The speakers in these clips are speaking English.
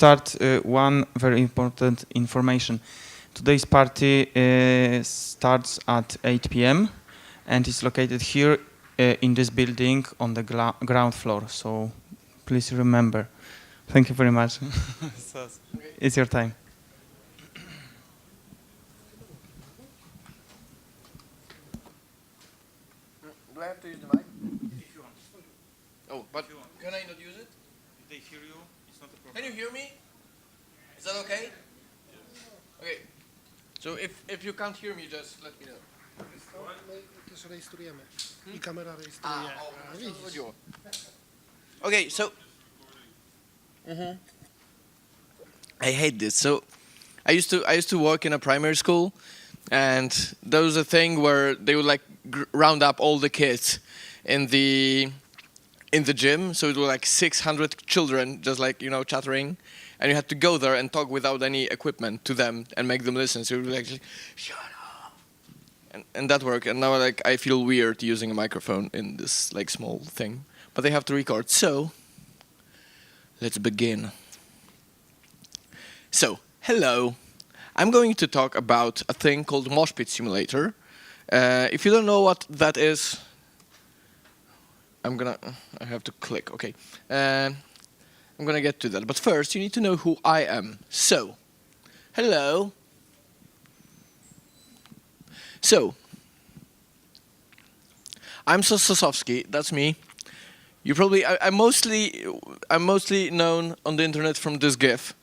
start, one very important information. Today's party starts at 8 p.m. and is located here in this building on the ground floor. So please remember. Thank you very much. It's your time. Do I have to use the mic? If you want. Oh, but can I not use it? If they hear you, it's not a problem. Can you hear me? Is that okay? Okay. So if you can't hear me, just let me know. Rejestrujemy. I kamera rejestruje. Widzisz. Okay, so I hate this. So I used to work in a primary school, and there was a thing where they would like round up all the kids in the gym. So it was like 600 children, just like chattering, and you had to go there and talk without any equipment to them and make them listen. So it was like, shut up, and that worked. And now like I feel weird using a microphone in this like small thing, but they have to record. So let's begin. So, hello. I'm going to talk about a thing called Mosh Pit Simulator. If you don't know what that is, I have to click, okay. I'm gonna get to that, but first you need to know who I am. So, hello. So, I'm Sos Sosowski, that's me. You probably, I'm mostly known on the internet from this GIF.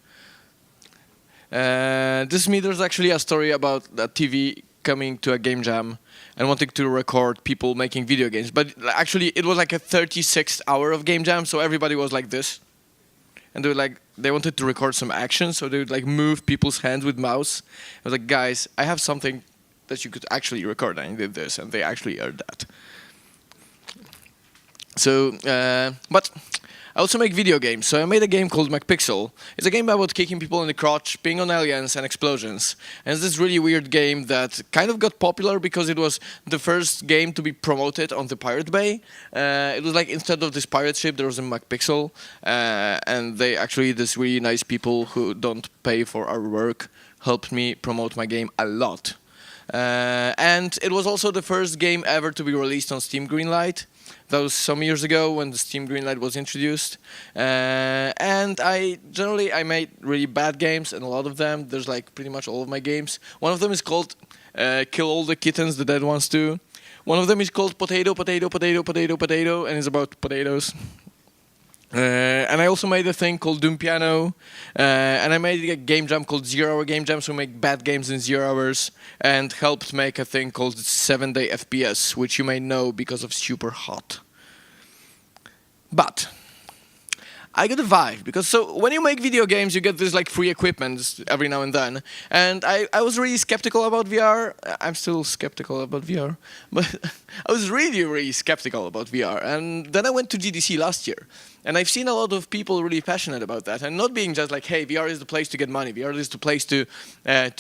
This is me. There's actually a story about a TV coming to a game jam and wanting to record people making video games. But actually, it was like a 36th hour of game jam, so everybody was like this. And they wanted to record some action, so they would like move people's hands with mouse. I was like, guys, I have something that you could actually record, and I did this, and they actually aired that. So, but I also make video games, so I made a game called McPixel. It's a game about kicking people in the crotch, being on aliens, and explosions. And it's this really weird game that kind of got popular because it was the first game to be promoted on the Pirate Bay. It was like instead of this pirate ship, there was a McPixel, and these really nice people who don't pay for our work helped me promote my game a lot. And it was also the first game ever to be released on Steam Greenlight. That was some years ago when the Steam Greenlight was introduced. And I made really bad games, and a lot of them, there's like pretty much all of my games. One of them is called Kill All the Kittens, the Dead Ones Too. One of them is called Potato, Potato, Potato, Potato, Potato, and it's about potatoes. And I also made a thing called Doom Piano, and I made a game jam called 0 Hour Game Jam, so make bad games in 0 hours, and helped make a thing called 7-Day FPS, which you may know because of Super Hot. But I got a vibe, because so when you make video games, you get this like free equipment every now and then. And I was really skeptical about VR. I'm still skeptical about VR, but I was really, really skeptical about VR. And then I went to GDC last year, and I've seen a lot of people really passionate about that, and not being just like, hey, VR is the place to get money. VR is the place to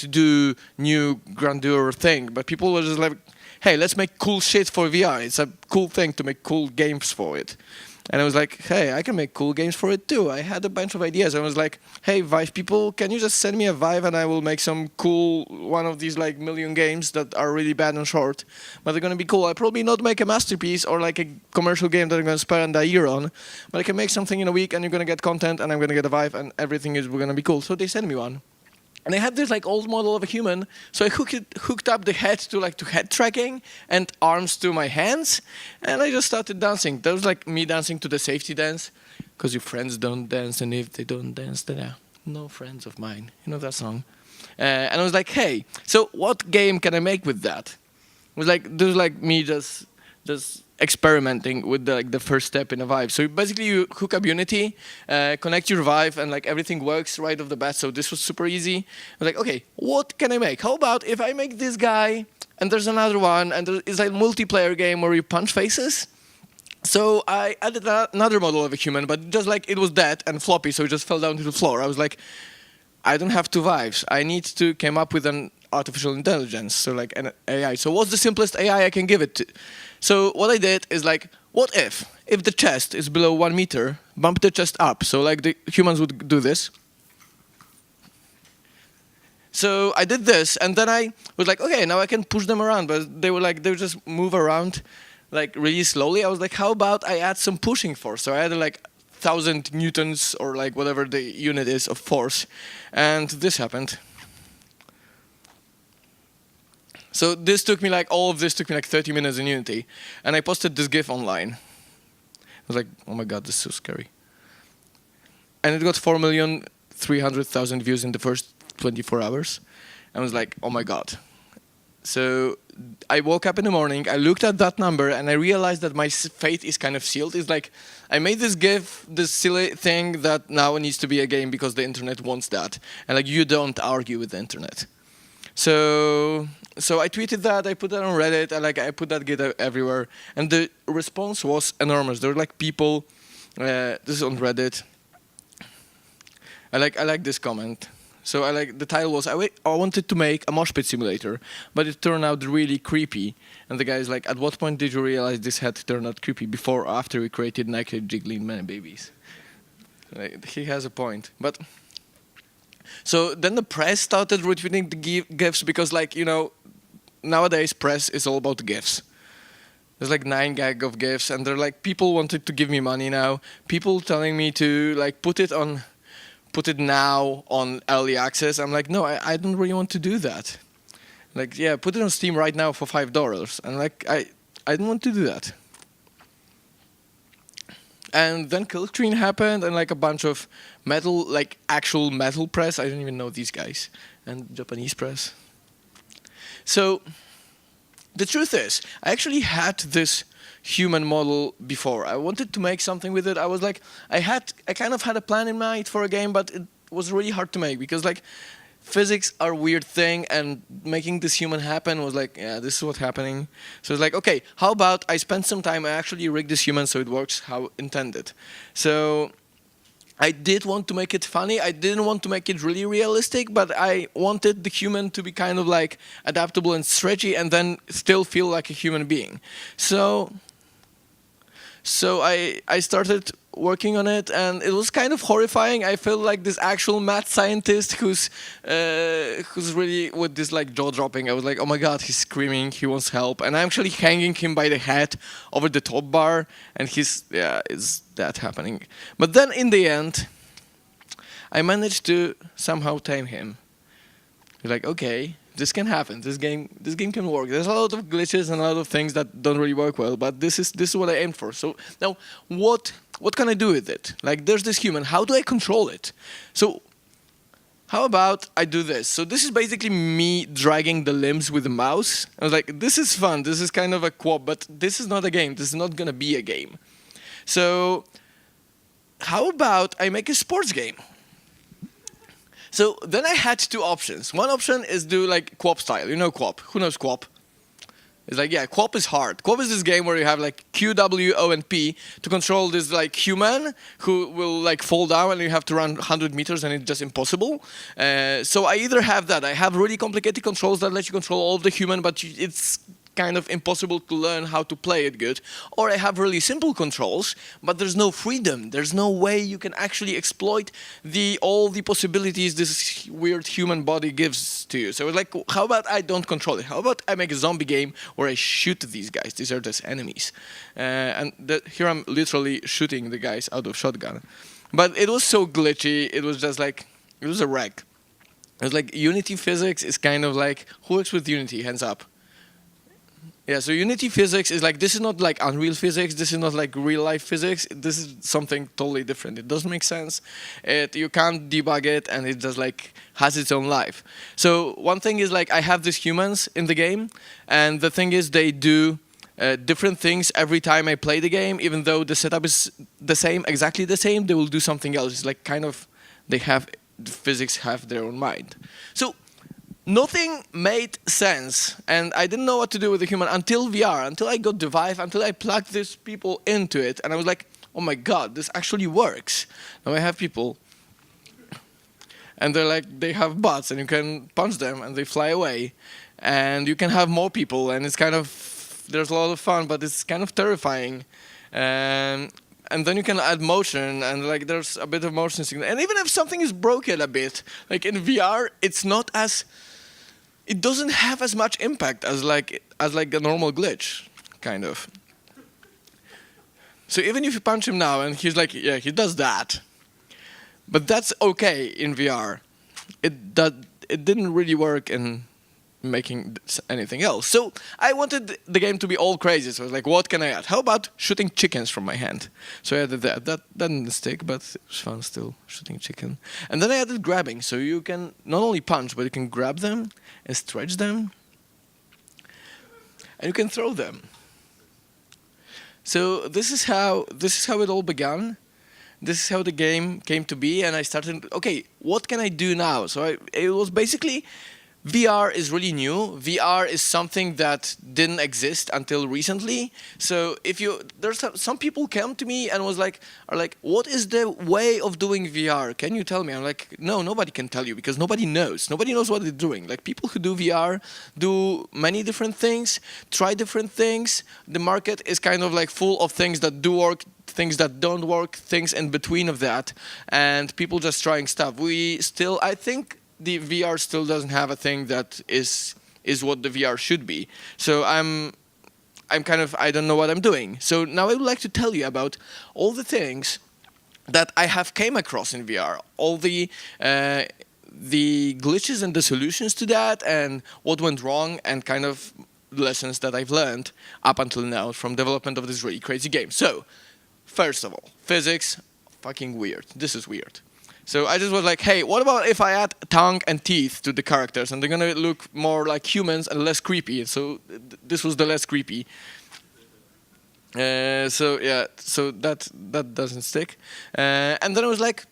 do new grandeur thing. But people were just like, hey, let's make cool shit for VR. It's a cool thing to make cool games for it. And I was like, hey, I can make cool games for it too. I had a bunch of ideas. I was like, hey, Vive people, can you just send me a Vive and I will make some cool, one of these like million games that are really bad and short, but they're going to be cool. I probably not make a masterpiece or like a commercial game that I'm going to spend a year on, but I can make something in a week and you're going to get content and I'm going to get a Vive and everything is going to be cool. So they sent me one. And I had this like old model of a human, so I hooked up the head to head tracking and arms to my hands, and I just started dancing. That was like me dancing to the safety dance, because your friends don't dance, and if they don't dance, then they're no friends of mine. You know that song? And I was like, hey, so what game can I make with that? It was like, this was like me just experimenting with the first step in a Vive. So basically you hook up Unity, connect your Vive, and like everything works right off the bat. So this was super easy. I was like, okay, what can I make? How about if I make this guy, and there's another one, and there is a multiplayer game where you punch faces? So I added another model of a human, but just like it was dead and floppy, so it just fell down to the floor. I was like, I don't have 2 Vives. I need to come up with an artificial intelligence, so like an AI. So what's the simplest AI I can give it to? So what I did is like, what if the chest is below 1 meter, bump the chest up. So like the humans would do this. So I did this, and then I was like, okay, now I can push them around. But they would just move around like really slowly. I was like, how about I add some pushing force? So I added like 1,000 newtons or like whatever the unit is of force, and this happened. So all of this took me like 30 minutes in Unity, and I posted this GIF online. I was like, oh my god, this is so scary. And it got 4,300,000 views in the first 24 hours. I was like, oh my god. So I woke up in the morning, I looked at that number, and I realized that my fate is kind of sealed. It's like, I made this GIF, this silly thing that now needs to be a game because the internet wants that. And like, you don't argue with the internet. So I tweeted that, I put that on Reddit, I put that GIF everywhere, and the response was enormous. There were like people, this is on Reddit. I like this comment. So the title was, I wanted to make a Mosh Pit Simulator, but it turned out really creepy. And the guy's like, at what point did you realize this had turned out creepy? Before or after we created naked jiggling man babies? He has a point. But so then the press started retweeting the GIFs because, like, you know, nowadays press is all about GIFs. There's like 9 gag of GIFs, and they're like, people wanted to give me money now. People telling me to like put it now on early access. I'm like, no, I don't really want to do that. Like, yeah, put it on Steam right now for $5. And like, I don't want to do that. And then Kill Screen happened, and like a bunch of metal, like actual metal press. I don't even know these guys. And Japanese press. So the truth is, I actually had this human model before. I wanted to make something with it. I was like, I kind of had a plan in mind for a game, but it was really hard to make because like physics are a weird thing, and making this human happen was like, yeah, this is what's happening. So it's like, okay, how about I spend some time, I actually rig this human so it works how intended. So I did want to make it funny. I didn't want to make it really realistic, but I wanted the human to be kind of like adaptable and stretchy and then still feel like a human being. So I started working on it, and it was kind of horrifying. I felt like this actual mad scientist who's really with this like jaw dropping. I was like, oh my god, he's screaming, he wants help, and I'm actually hanging him by the head over the top bar, and is that happening? But then in the end, I managed to somehow tame him. Like, okay, this can happen. This game can work. There's a lot of glitches and a lot of things that don't really work well, but this is what I aimed for. So now, what can I do with it? Like, there's this human. How do I control it? So how about I do this? So this is basically me dragging the limbs with the mouse. I was like, this is fun. This is kind of a co-op, but this is not a game. This is not gonna be a game. So how about I make a sports game? So then I had 2 options. One option is do like co-op style. You know co-op. Who knows co-op? It's like, yeah, co-op is hard. Co-op is this game where you have like Q, W, O, and P to control this like human who will like fall down and you have to run 100 meters and it's just impossible. So I either have that. I have really complicated controls that let you control all of the human, but it's kind of impossible to learn how to play it good. Or I have really simple controls, but there's no freedom. There's no way you can actually exploit all the possibilities this weird human body gives to you. So it's like, how about I don't control it? How about I make a zombie game where I shoot these guys? These are just enemies. Here I'm literally shooting the guys out of shotgun. But it was so glitchy. It was just like, it was a wreck. It was like Unity physics is kind of like, who works with Unity? Hands up. Yeah, so Unity physics is like, this is not like Unreal physics, this is not like real life physics, this is something totally different. It doesn't make sense, you can't debug it, and it just like has its own life. So one thing is like, I have these humans in the game, and the thing is they do different things every time I play the game, even though the setup is the same, exactly the same, they will do something else. It's like kind of, the physics have their own mind. So nothing made sense, and I didn't know what to do with the human until VR, until I got the Vive, until I plugged these people into it, and I was like, oh my god, this actually works. Now I have people, and they're like, they have butts, and you can punch them, and they fly away, and you can have more people, and it's kind of, there's a lot of fun, but it's kind of terrifying. and then you can add motion, and like there's a bit of motion signal. And even if something is broken a bit, like in VR, it's not as, it doesn't have as much impact as like a normal glitch, kind of. So even if you punch him now, and he's like, yeah, he does that, but that's okay in VR. It didn't really work in making anything else. So I wanted the game to be all crazy. So I was like, what can I add? How about shooting chickens from my hand? So I added that. That didn't stick, but it was fun still, shooting chicken. And then I added grabbing. So you can not only punch, but you can grab them and stretch them. And you can throw them. So this is how it all began. This is how the game came to be, and I started, okay, what can I do now? So it was basically, VR is really new. VR is something that didn't exist until recently. So there's some people came to me and are like, what is the way of doing VR? Can you tell me? I'm like, no, nobody can tell you because nobody knows. Nobody knows what they're doing. Like people who do VR do many different things, try different things. The market is kind of like full of things that do work, things that don't work, things in between of that, and people just trying stuff. I think the VR still doesn't have a thing that is what the VR should be. So I'm kind of, I don't know what I'm doing. So now I would like to tell you about all the things that I have came across in VR, all the glitches and the solutions to that, and what went wrong, and kind of lessons that I've learned up until now from development of this really crazy game. So, first of all, physics, fucking weird. This is weird. So I just was like, hey, what about if I add tongue and teeth to the characters, and they're gonna look more like humans and less creepy? So this was the less creepy. So that doesn't stick. And then I was like,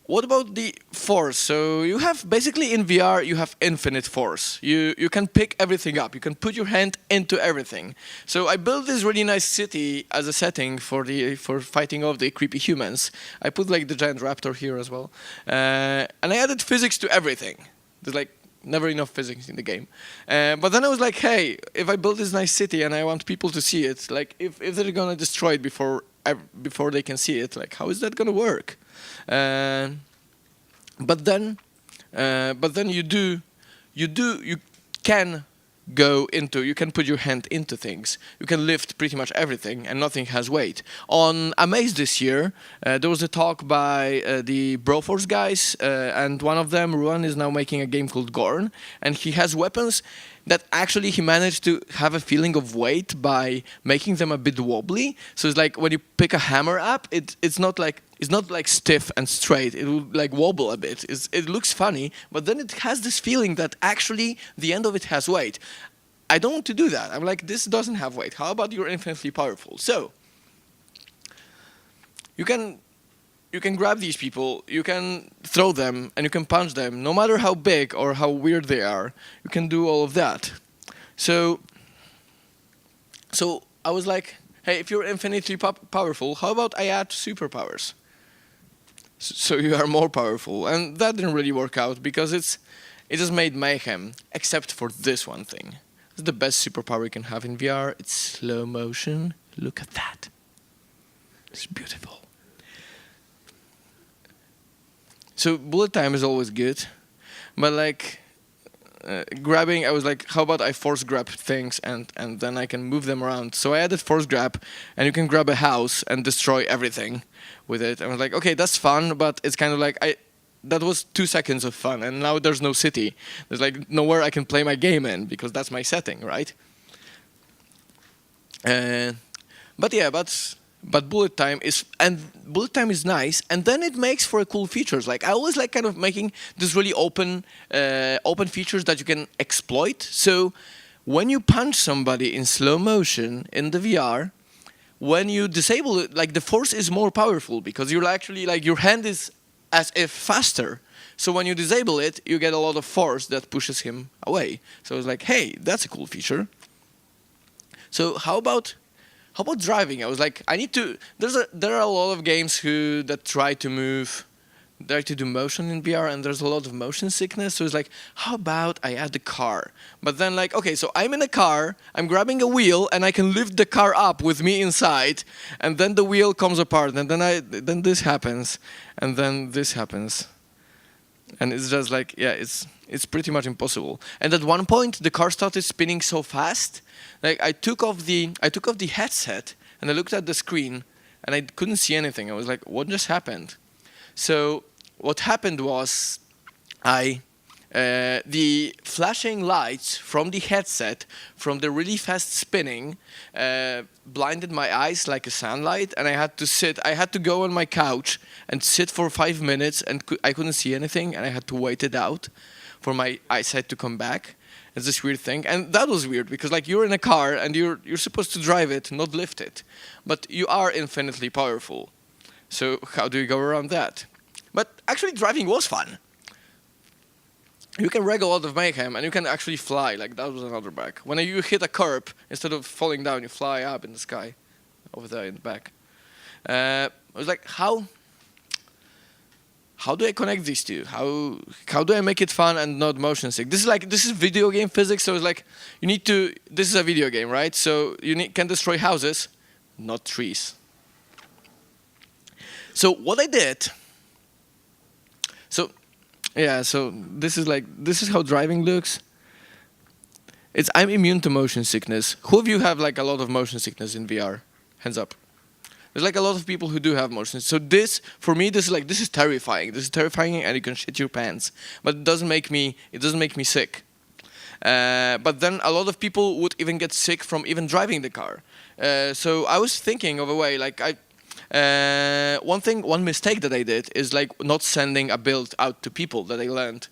what about the force? So you have basically in VR you have infinite force. You can pick everything up. You can put your hand into everything. So I built this really nice city as a setting for fighting off the creepy humans. I put like the giant raptor here as well, and I added physics to everything. There's like never enough physics in the game. But then I was like, hey, if I build this nice city and I want people to see it, like if they're gonna destroy it before they can see it, like how is that gonna work? But then you can go into, you can put your hand into things. You can lift pretty much everything, and nothing has weight. On Amaze this year, there was a talk by the Broforce guys, and one of them, Ruan, is now making a game called Gorn, and he has weapons that actually he managed to have a feeling of weight by making them a bit wobbly. So it's like when you pick a hammer up, it's not like stiff and straight. It will like wobble a bit. It looks funny, but then it has this feeling that actually the end of it has weight. I don't want to do that. I'm like, this doesn't have weight. How about you're infinitely powerful? So you can grab these people, you can throw them, and you can punch them, no matter how big or how weird they are. You can do all of that. So I was like, hey, if you're infinitely powerful, how about I add superpowers? So you are more powerful. And that didn't really work out because it just made Mayhem, except for this one thing. It's the best superpower you can have in VR. It's slow motion. Look at that. It's beautiful. So bullet time is always good, but like grabbing, I was like, how about I force grab things and then I can move them around. So I added force grab, and you can grab a house and destroy everything with it. I was like, okay, that's fun, but it's kind of like that was 2 seconds of fun, and now there's no city. There's like nowhere I can play my game in because that's my setting, right? But bullet time is nice, and then it makes for cool features. Like I always like kind of making this really open features that you can exploit. So when you punch somebody in slow motion in the VR, when you disable it, like the force is more powerful because you're actually like your hand is as if faster. So when you disable it, you get a lot of force that pushes him away. So it's like, hey, that's a cool feature. So how about driving? I was like, there are a lot of games that try to move try to do motion in VR, and there's a lot of motion sickness. So it's like, how about I add the car? But then like, okay, so I'm in a car, I'm grabbing a wheel, and I can lift the car up with me inside, and then the wheel comes apart, and then this happens, and then this happens. And it's just like, yeah, it's pretty much impossible. And at one point, the car started spinning so fast, like I took off the headset, and I looked at the screen, and I couldn't see anything. I was like, what just happened? So what happened was the flashing lights from the headset, from the really fast spinning, blinded my eyes like a sunlight, and I had to go on my couch and sit for 5 minutes, and I couldn't see anything, and I had to wait it out for my eyesight to come back. It's this weird thing, and that was weird because like you're in a car and you're supposed to drive it, not lift it, but you are infinitely powerful. So how do you go around that? But actually driving was fun. You can wreck a lot of Mayhem, and you can actually fly. Like that was another bug. When you hit a curb, instead of falling down, you fly up in the sky, over there in the back. I was like, how do I connect these two? How do I make it fun and not motion sick? This is video game physics. So it's like you need to. This is a video game, right? So you can destroy houses, not trees. So what I did. So this is how driving looks. I'm immune to motion sickness. Who of you have like a lot of motion sickness in VR? Hands up. There's like a lot of people who do have motion. So for me, this is terrifying. This is terrifying, and you can shit your pants. But it doesn't make me sick. But then a lot of people would even get sick from even driving the car. So I was thinking of a way, like one mistake that I did is like not sending a build out to people that I learned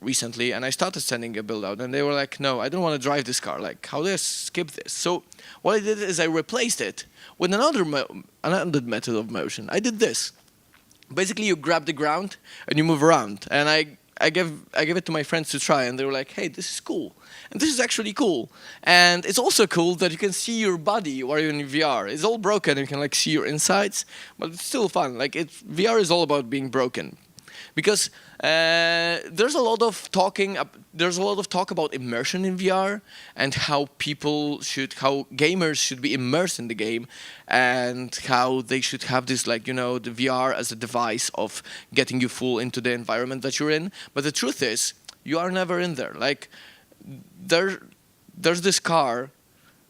recently, and I started sending a build out, and they were like, no, I don't want to drive this car. Like, how do I skip this? So what I did is I replaced it with another method of motion. I did this. Basically, you grab the ground and you move around, and I gave it to my friends to try, and they were like, hey, this is cool. And this is actually cool. And it's also cool that you can see your body while you're in VR. It's all broken, you can like see your insides, but it's still fun. Like VR is all about being broken. Because there's a lot of talk about immersion in VR and how gamers should be immersed in the game, and how they should have this, like, the VR as a device of getting you full into the environment that you're in. But the truth is, you are never in there. Like, there's this car,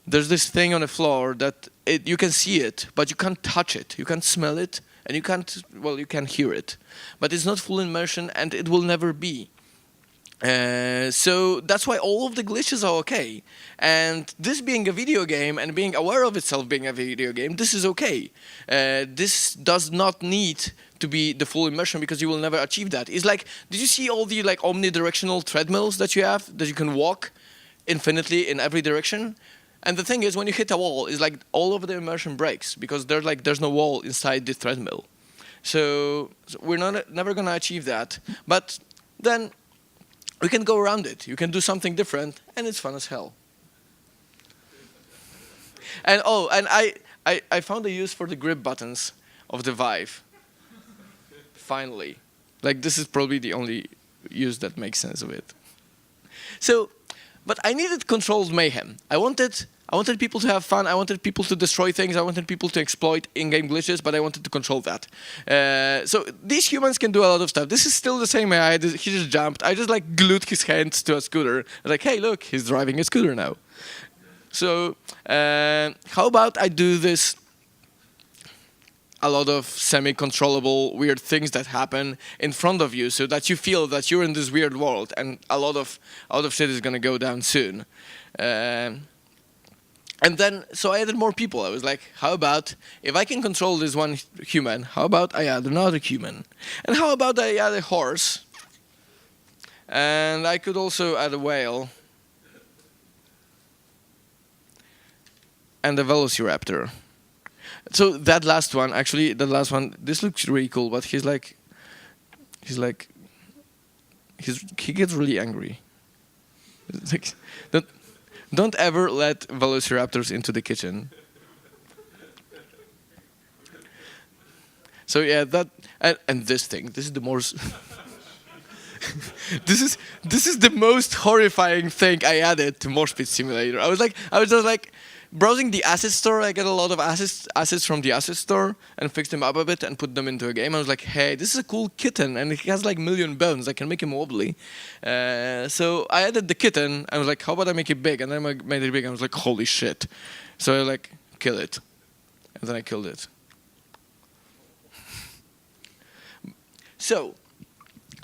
there's this thing on the floor that you can see it, but you can't touch it, you can't smell it, and you can hear it. But it's not full immersion, and it will never be. So that's why all of the glitches are okay. And this being a video game and being aware of itself being a video game, this is okay. This does not need to be the full immersion, because you will never achieve that. It's like, did you see all the like omnidirectional treadmills that you have, that you can walk infinitely in every direction? And the thing is, when you hit a wall, it's like all of the immersion breaks, because there's no wall inside the treadmill. So we're never gonna achieve that. But then we can go around it. You can do something different, and it's fun as hell. And I found a use for the grip buttons of the Vive. Finally. Like, this is probably the only use that makes sense of it. So, but I needed controlled mayhem. I wanted people to have fun. I wanted people to destroy things. I wanted people to exploit in-game glitches, but I wanted to control that. So these humans can do a lot of stuff. This is still the same AI. He just jumped. I just like glued his hands to a scooter. I was like, hey, look, he's driving a scooter now. So how about I do this? A lot of semi-controllable weird things that happen in front of you, so that you feel that you're in this weird world, and a lot of shit is gonna go down soon. And then, so I added more people. I was like, how about, if I can control this one human, how about I add another human? And how about I add a horse? And I could also add a whale. And a velociraptor. So that last one, this looks really cool, but he gets really angry. It's like, don't ever let velociraptors into the kitchen. So yeah, that and this thing. This is the most. this is the most horrifying thing I added to Mosh Pit Simulator. I was just like browsing the asset store. I get a lot of assets from the asset store and fix them up a bit and put them into a game. I was like, hey, this is a cool kitten and it has like 1,000,000 bones. I can make him wobbly. So I added the kitten. I was like, how about I make it big? And then I made it big. I was like, holy shit. So I like kill it, and then I killed it. So.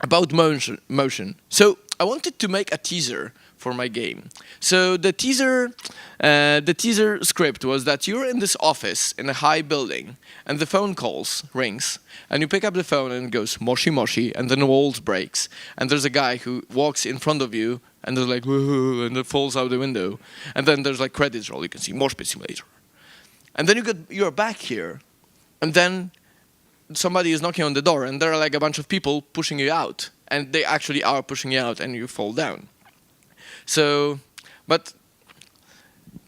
About motion. So I wanted to make a teaser for my game. So the teaser script was that you're in this office in a high building, and the phone rings, and you pick up the phone and it goes moshy moshy, and then the walls breaks, and there's a guy who walks in front of you, and there's like woohoo, and it falls out the window, and then there's like credits roll. You can see Mosh Pit Simulator, and then you're back here, and then somebody is knocking on the door and there are like a bunch of people pushing you out, and they actually are pushing you out and you fall down. So, but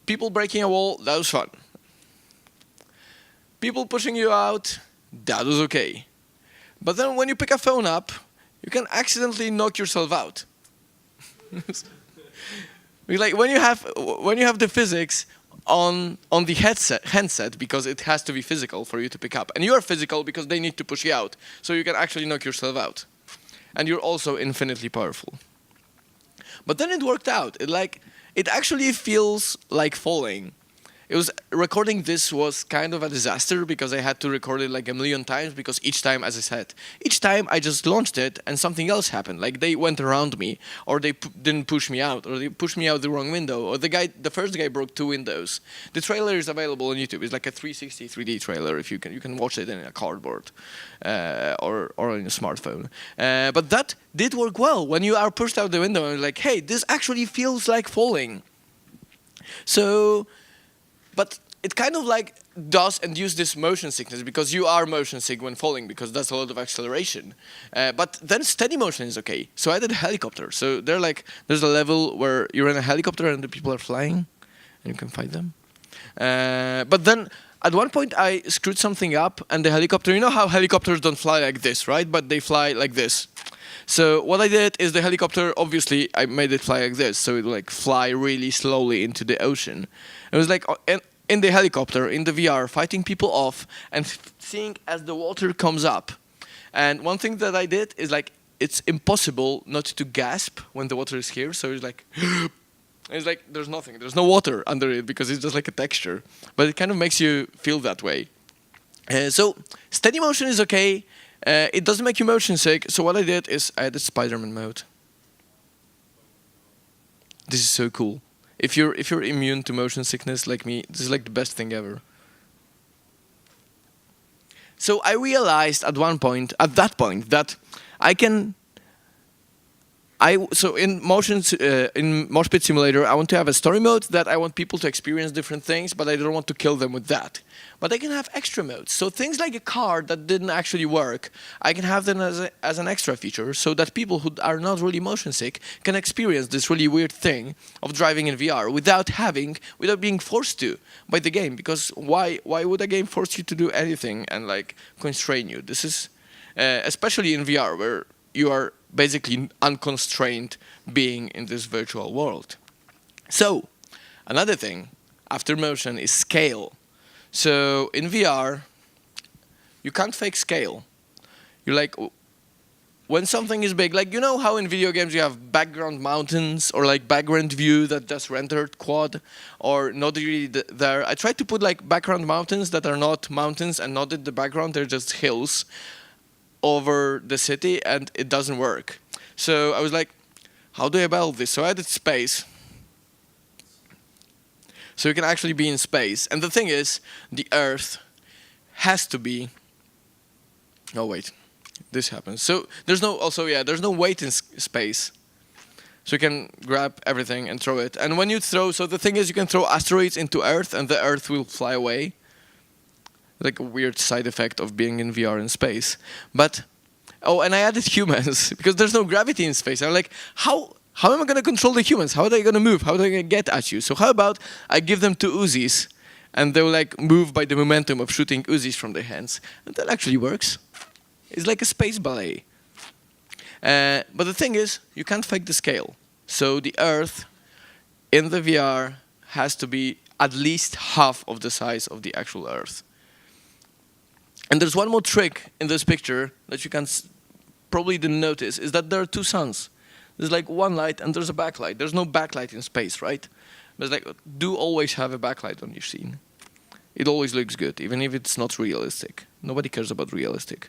people breaking a wall, that was fun. People pushing you out, that was okay. But then when you pick a phone up, you can accidentally knock yourself out. Like when you have the physics on the handset, because it has to be physical for you to pick up, and you are physical because they need to push you out, so you can actually knock yourself out, and you're also infinitely powerful. But then it worked out. It actually feels like falling. Recording this was kind of a disaster because I had to record it like 1,000,000 times, because each time, as I said, each time I just launched it and something else happened. Like they went around me, or they didn't push me out, or they pushed me out the wrong window, or the first guy broke 2 windows. The trailer is available on YouTube. It's like a 360 3D trailer. If you can watch it in a cardboard or on your smartphone. But that did work well when you are pushed out the window and like, hey, this actually feels like falling. So. But it kind of like does induce this motion sickness, because you are motion sick when falling, because that's a lot of acceleration. But then steady motion is okay. So I did a helicopter. So there's a level where you're in a helicopter and the people are flying, and you can fight them. But then at one point I screwed something up, and the helicopter, you know how helicopters don't fly like this, right? But they fly like this. So what I did is the helicopter, obviously, I made it fly like this, so it would like fly really slowly into the ocean. It was like in the helicopter, in the VR, fighting people off and seeing as the water comes up. And one thing that I did is like, it's impossible not to gasp when the water is here. So it's like, there's nothing, there's no water under it, because it's just like a texture. But it kind of makes you feel that way. So steady motion is okay. It doesn't make you motion sick. So what I did is I added Spider-Man mode. This is so cool. If you're immune to motion sickness like me, this is like the best thing ever. So I realized at that point that I can. So in Mosh Pit Simulator, I want to have a story mode that I want people to experience different things, but I don't want to kill them with that. But I can have extra modes. So things like a car that didn't actually work, I can have them as an extra feature, so that people who are not really motion sick can experience this really weird thing of driving in VR without being forced to by the game. Because why would a game force you to do anything and like constrain you? This is especially in VR, where you are basically unconstrained being in this virtual world. So another thing after motion is scale. So in VR, you can't fake scale. You like, when something is big, like you know how in video games you have background mountains or like background view that just rendered quad or not really there. I tried to put like background mountains that are not mountains and not in the background, they're just hills over the city, and it doesn't work. So I was like, how do I build this? So I added space. So you can actually be in space. And the thing is, the Earth has to be... Oh, wait. This happens. So there's no weight in space. So you can grab everything and throw it. And when you throw... So the thing is, you can throw asteroids into Earth, and the Earth will fly away. Like a weird side effect of being in VR in space. But, and I added humans, because there's no gravity in space. I'm like, how am I going to control the humans? How are they going to move? How are they going to get at you? So how about I give them 2 Uzis, and they will like move by the momentum of shooting Uzis from their hands. And that actually works. It's like a space ballet. But the thing is, you can't fake the scale. So the Earth in the VR has to be at least half of the size of the actual Earth. And there's one more trick in this picture that you can probably didn't notice, is that there are two suns. There's like one light and there's a backlight. There's no backlight in space, right? But like, do always have a backlight on your scene. It always looks good, even if it's not realistic. Nobody cares about realistic.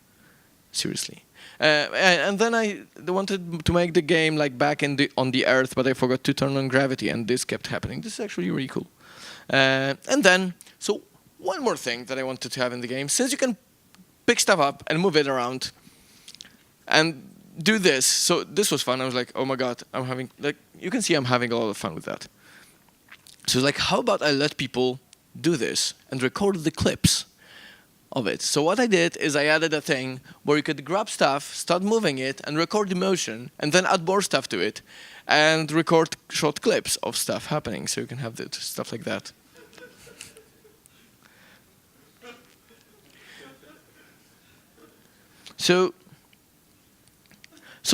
Seriously. And then I wanted to make the game like back on the Earth, but I forgot to turn on gravity, and this kept happening. This is actually really cool. And then, so one more thing that I wanted to have in the game, since you can pick stuff up and move it around and do this. So this was fun. I was like, oh my God, I'm having, like, you can see I'm having a lot of fun with that. So like, how about I let people do this and record the clips of it? So what I did is I added a thing where you could grab stuff, start moving it, and record the motion, and then add more stuff to it, and record short clips of stuff happening, so you can have stuff like that. So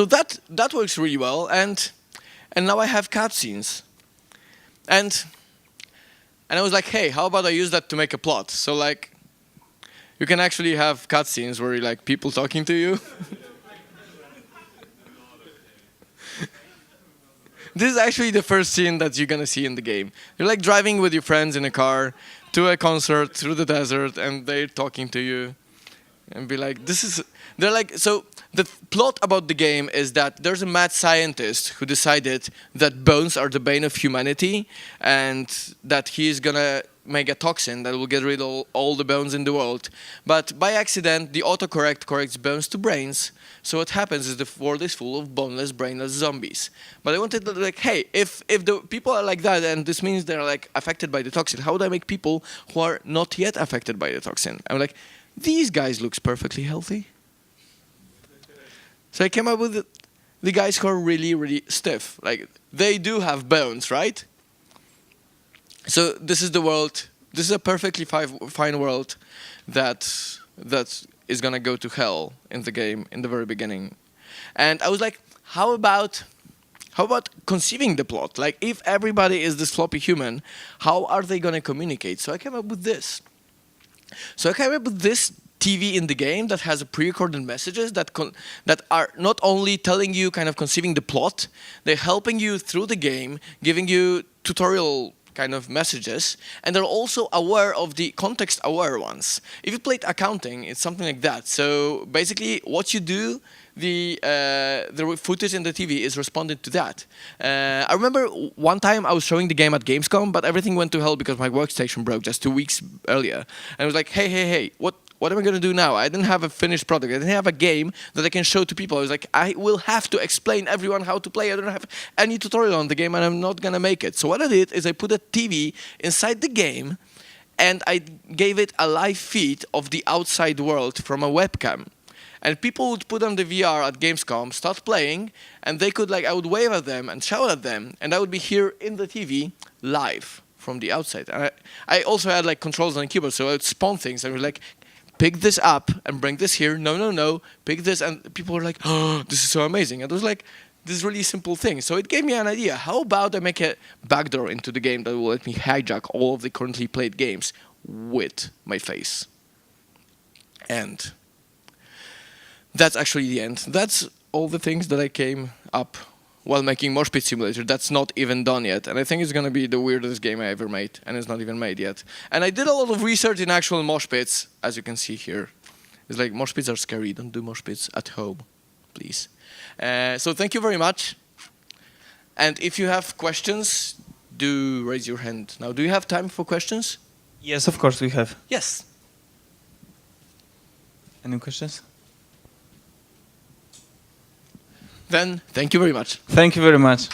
that works really well, and now I have cutscenes, and I was like, hey, how about I use that to make a plot? So like, you can actually have cutscenes where you like people talking to you. This is actually the first scene that you're gonna see in the game. You're like driving with your friends in a car to a concert through the desert, and they're talking to you, and be like, they're like, so the plot about the game is that there's a mad scientist who decided that bones are the bane of humanity, and that he's gonna make a toxin that will get rid of all the bones in the world. But by accident, the autocorrect corrects bones to brains. So what happens is the world is full of boneless, brainless zombies. But I wanted to like, hey, if the people are like that, and this means they're like affected by the toxin, how would I make people who are not yet affected by the toxin? I'm like, these guys looks perfectly healthy. So I came up with the guys who are really, really stiff. Like, they do have bones, right? So this is the world. This is a perfectly fine world that is gonna go to hell in the game in the very beginning. And I was like, how about conceiving the plot? Like, if everybody is this floppy human, how are they gonna communicate? So I came up with this. So I came up with this TV in the game that has pre-recorded messages that are not only telling you, kind of conceiving the plot, they're helping you through the game, giving you tutorial kind of messages, and they're also aware of the context-aware ones. If you played accounting, it's something like that. So basically, what you do, the footage in the TV is responding to that. I remember one time I was showing the game at Gamescom, but everything went to hell because my workstation broke just 2 weeks earlier. And I was like, hey, what am I going to do now? I didn't have a finished product. I didn't have a game that I can show to people. I was like, I will have to explain everyone how to play. I don't have any tutorial on the game, and I'm not going to make it. So what I did is I put a TV inside the game, and I gave it a live feed of the outside world from a webcam. And people would put on the VR at Gamescom, start playing, and they could, like, I would wave at them and shout at them, and I would be here in the TV live from the outside. And I also had, like, controls on the keyboard, so I would spawn things. I was like, pick this up and bring this here. No, pick this. And people were like, oh, this is so amazing. And it was like this really simple thing. So it gave me an idea. How about I make a backdoor into the game that will let me hijack all of the currently played games with my face? And that's actually the end. That's all the things that I came up while making Mosh Pit Simulator. That's not even done yet. And I think it's going to be the weirdest game I ever made. And it's not even made yet. And I did a lot of research in actual mosh pits, as you can see here. It's like, mosh pits are scary. Don't do mosh pits at home, please. So thank you very much. And if you have questions, do raise your hand. Now, do you have time for questions? Yes, of course we have. Yes. Any questions? Then, thank you very much. Thank you very much.